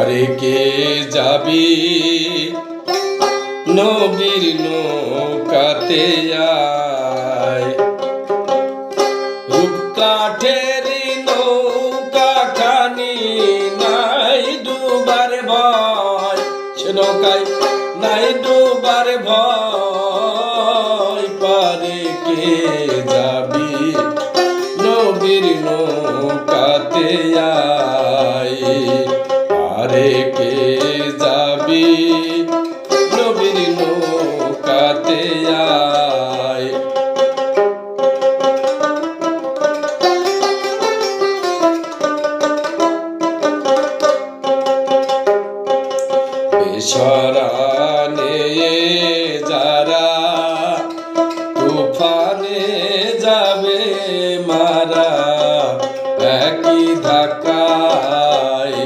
আরে কে যাবি নবীর নৌকাতে আয়। রূপকাঠের নৌকা খানি নাই ডুবার ভয়, সে নৌকায় নাই ডুবার ভয়। পারে কে যাবি নবীর নৌকাতে আয়। পারে কে যাবি নবীর নৌকাতে আয়। বেসরানে যারা তুফানে যাবে মারা একই ধাক্কায়।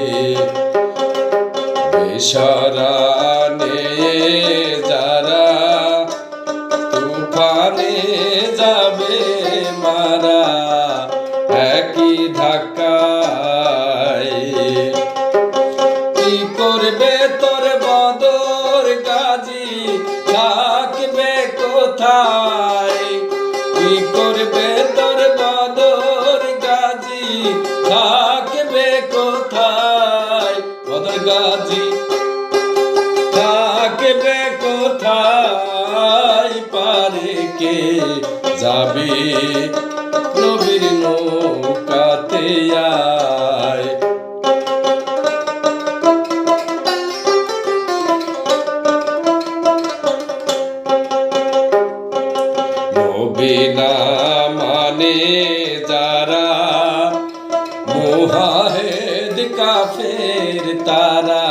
বেসরানে যারা তুফানে যাবে মারা একই ধাক্কায়। কি করবে তোর বদর গাজী থাকবে কোথায়? কি করবে তোর বদর গাজী থাকবে কোথায়? বদর গাজী থাকবে কোথায়? পারে কে যাবি নবীর নৌকাতে আয়। নবী না মানে যারা মুহাহিদ কাফের তারা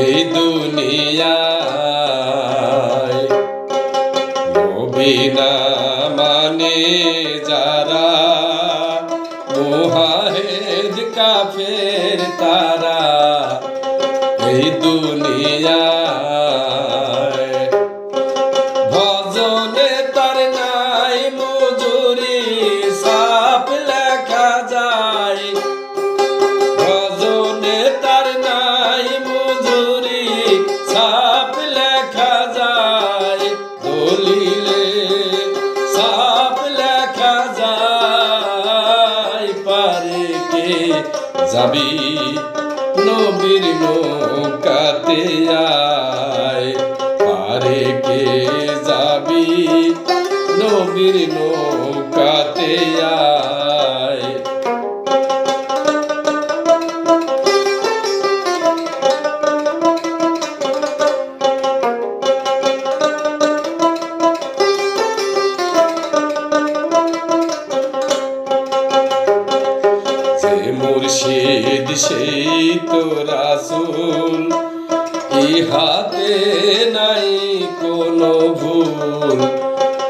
এই দুনিয়ায়। নবী না মানে যারা মুহাহিদ কাফের তারা এই দুনিয়ায়। ভজনে তার নাই মজুরি সাপ লেখা যায়। ভজনে তার নাই মজুরি সাপ লেখা যায়। দলিলে সাপ লেখা যায়। পারে কে যাবি নবীর নৌকাতে আয়। পারে কে যাবি নবীর নৌকাতে আয়। যে মুর্শিদ সেই তো রাসূল, ইহাতে নাই কোনো ভুল,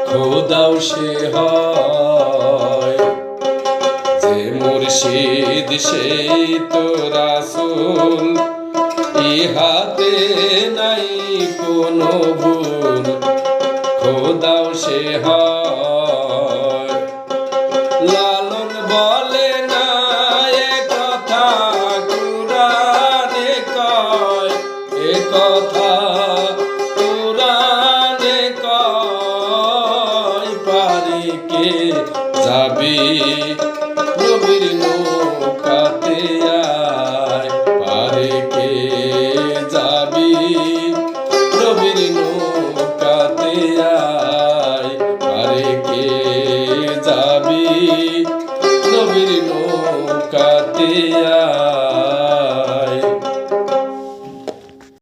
খোদাও সে হয়। যে মুর্শিদ সেই তো রাসূল, ইহাতে নাই কোনো ভুল, খোদাও সে হয়। লালন বলে না এ কথা কুরআনে কয়, এ কথা কুরআনে কয়। পারে কে যাবি নবীর নৌকাতে আয়। পারে কে যাবি নবীর নৌকাতে আয়। পারে কে যাবি নবীর নৌকাতে আয়।